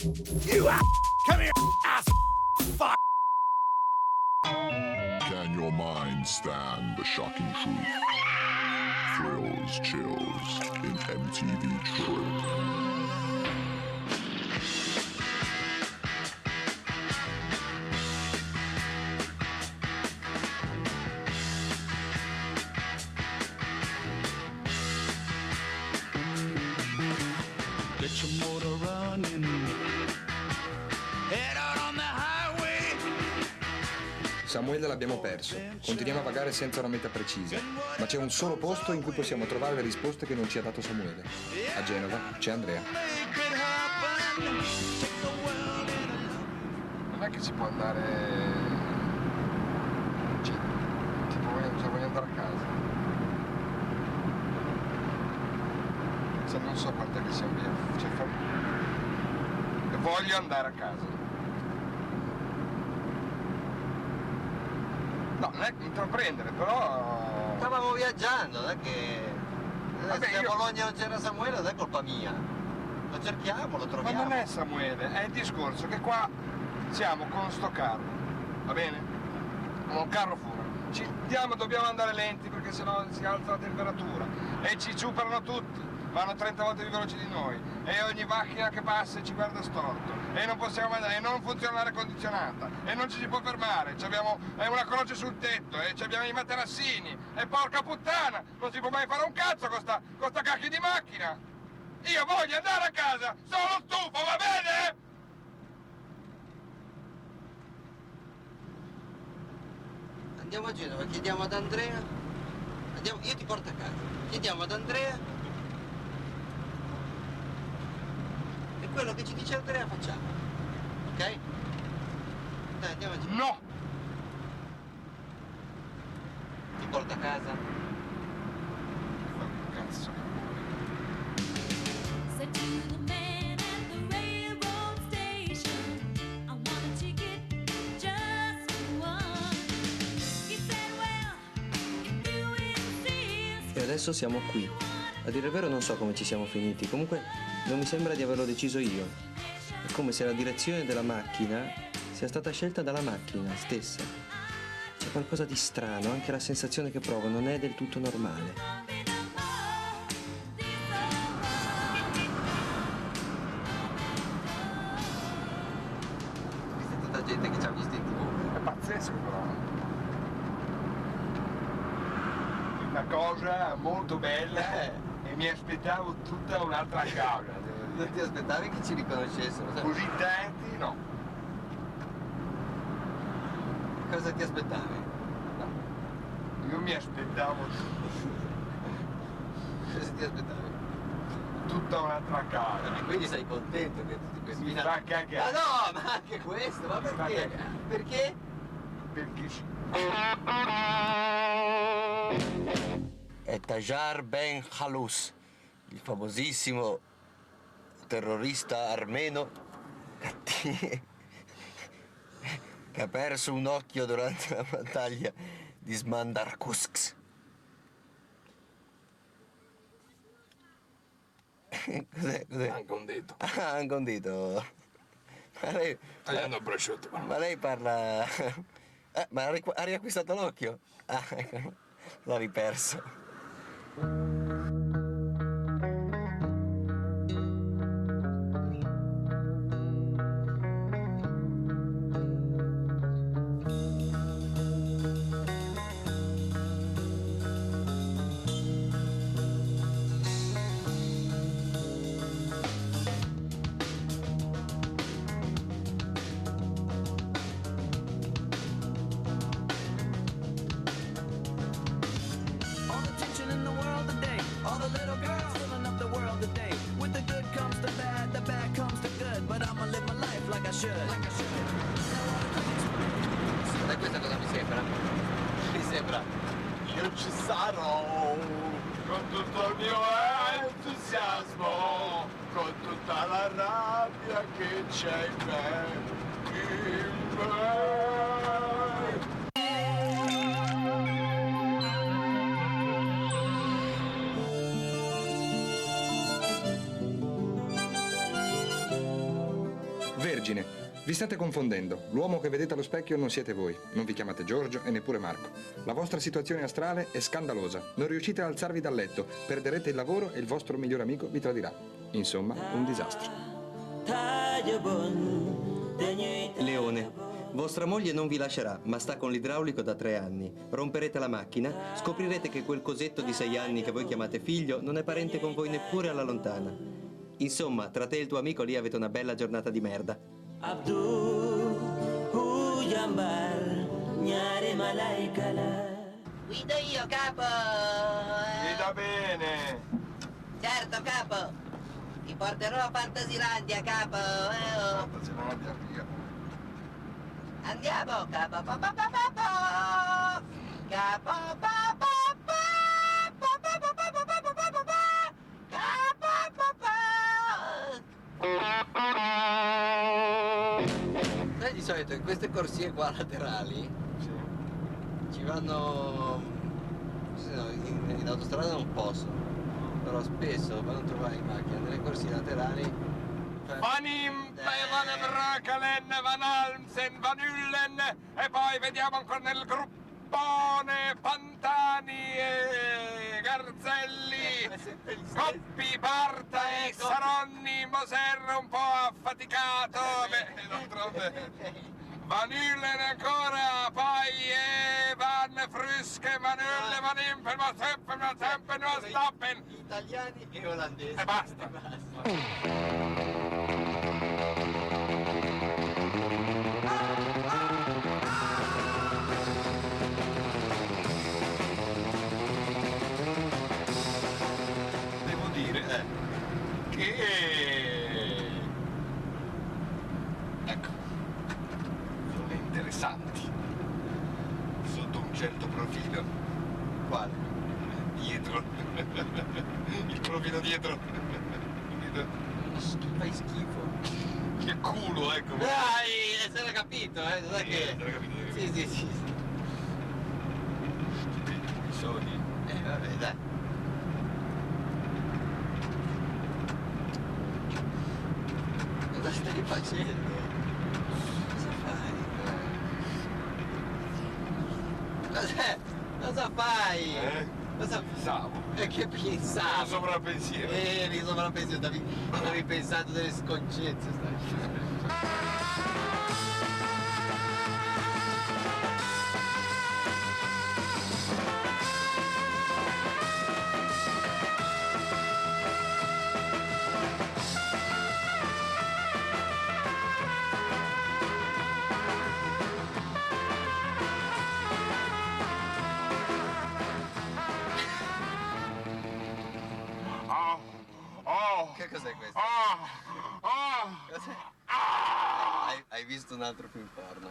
You come here, ass fuck. Can your mind stand the shocking truth? Thrills, chills in MTV Trip. Get your motor running. Head out on the highway. Samuele l'abbiamo perso. Continuiamo a vagare senza una meta precisa, ma c'è un solo posto in cui possiamo trovare le risposte che non ci ha dato Samuele. A Genova c'è Andrea. Non è che si può andare... Cioè, tipo voglio andare a casa. Cioè, non so quant'è che siamo via. Cioè, voglio andare a casa. No, non è intraprendere, però... Stavamo viaggiando, non è che... Vabbè, se a Bologna non c'era Samuele non è colpa mia. Lo cerchiamo, lo Ma troviamo. non è Samuele, è il discorso che qua siamo con sto carro, va bene? Un carro fuori. Dobbiamo andare lenti perché sennò si alza la temperatura. E ci superano tutti, vanno 30 volte più veloci di noi. E ogni macchina che passa ci guarda storto. E non possiamo andare, e non funziona l'aria condizionata. E non ci si può fermare. Abbiamo una croce sul tetto, e abbiamo i materassini. E porca puttana, non si può mai fare un cazzo con sta cacchio di macchina. Io voglio andare a casa, sono stufo, va bene? Andiamo a Genova, chiediamo ad Andrea. Io ti porto a casa. Chiediamo ad Andrea. E quello che ci dice Andrea facciamo. Ok? Dai, andiamo a Genova. No! Ti porto a casa. Cazzo. Said to the man at the railroad station, I want a ticket just for one. He said, well, if you insist. E adesso siamo qui. A dire il vero non so come ci siamo finiti, comunque non mi sembra di averlo deciso io. È come se la direzione della macchina sia stata scelta dalla macchina stessa. C'è qualcosa di strano, anche la sensazione che provo non è del tutto normale. Viste tutta gente che ci ha visto in TV. È pazzesco però. Una cosa molto bella e mi aspettavo tutta un'altra cosa. Non ti aspettavi che ci riconoscessero? sai? Così tanti no. Cosa ti aspettavi? Io mi aspettavo Cosa ti aspettavi? tutta un'altra cosa. E quindi sei contento che tutti questi... Mi fa cagare. Ma no, ma anche questo, ma Mi fa perché? cagare. Perché? Perché sì. È Tajar Ben Khalous, il famosissimo terrorista armeno che ha perso un occhio durante la battaglia di Smandarkusk. Cos'è? Anche un dito. Ah, anche un dito. Tagliando il prosciutto. Ma lei parla... ma ha riacquistato l'occhio? Ah, ecco, l'ha riperso. All the tension in the world today, all the little girls filling up the world today. With the good comes the bad comes the good. But I'ma live my life like I should. Sai questa cosa mi sembra? Mi sembra. Io ci sarò con tutto il mio entusiasmo, con tutta la rabbia che c'è in me, in me. Vergine, vi state confondendo. L'uomo che vedete allo specchio non siete voi. Non vi chiamate Giorgio e neppure Marco. La vostra situazione astrale è scandalosa. Non riuscite ad alzarvi dal letto, perderete il lavoro e il vostro migliore amico vi tradirà. Insomma, un disastro. Leone, vostra moglie non vi lascerà, ma sta con l'idraulico da 3 anni. Romperete la macchina, scoprirete che quel cosetto di 6 anni che voi chiamate figlio non è parente con voi neppure alla lontana. Insomma, tra te e il tuo amico lì avete una bella giornata di merda. Guido io, capo! Guida bene. Certo, capo! Ti porterò a Fantasilandia, capo! Oh. Fantasilandia, via. Andiamo, capo! Capo! Sai di solito in queste corsie qua laterali ci vanno... no, in autostrada non posso, però spesso quando trovare in macchina nelle corsie laterali Van Impe, Van Brakelen, Van Almsen, Van Ullen e poi vediamo ancora nel gruppone Pantani e Garzelli, Coppi, Parta e Saronni, Moser un po' affaticato, d'altronde Van Ullen ancora, poi Van Fruske, Van Ullen, Van Impe, Mazzeppen, Verstappen, italiani e olandesi. E basta. Devo dire che... ecco, sono interessanti sotto un certo profilo. Quale? Dietro. Il profilo dietro. Fai schifo. Che culo, ecco. Dai, se l'ha capito, non è che... l'ho capito. Sì. I soldi. Vabbè, dai. Cosa stai facendo? Cosa fai? Cosa fai? Cosa Pensavo. che pensavi? Sovrappensiero. Eri sovrappensiero, stavi pensando delle sconcezze, Che cos'è questo? Cos'è? Hai visto un altro film porno?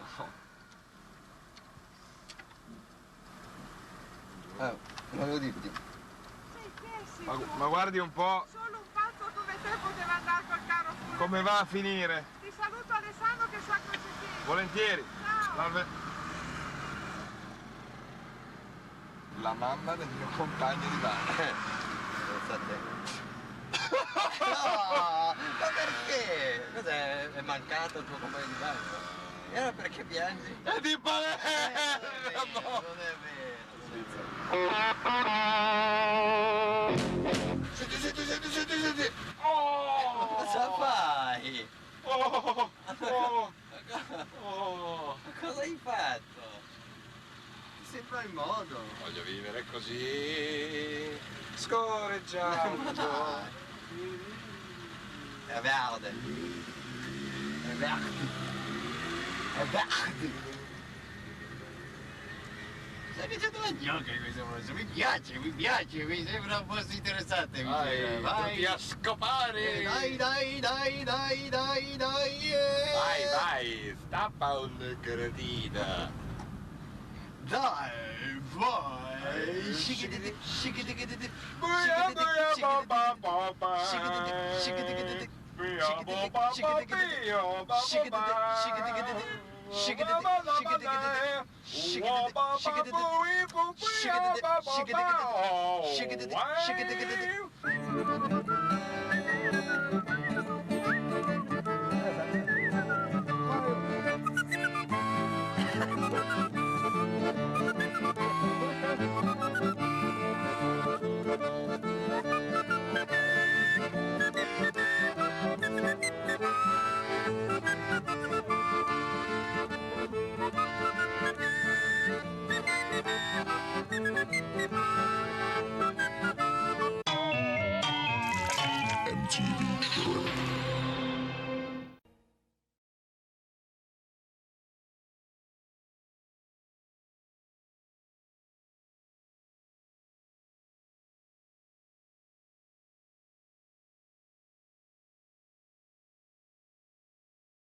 Volevo dirti. Ma guardi un po' Solo un pazzo come te poteva andare col carro funebre. come va a finire. Ti saluto Alessandro che sa crocifisso. Volentieri. Ciao. La mamma del mio compagno di bar. Pensa a te. No, ma perché? Cos'è? È mancato il tuo compagno di banco? E allora perché piangi? E di Palermo! Non è vero. Senti. Cosa fai? Cosa hai fatto? Ti sembra in modo. Voglio vivere così, scorreggiando. È verde. È verde. È verde. Stai dicendo la gnocca questo prossimo? Mi piace, mi sembra un posto interessante. Vai a scopare. Dai. Vai, stappa un gradino. Dai, vai. Shake it.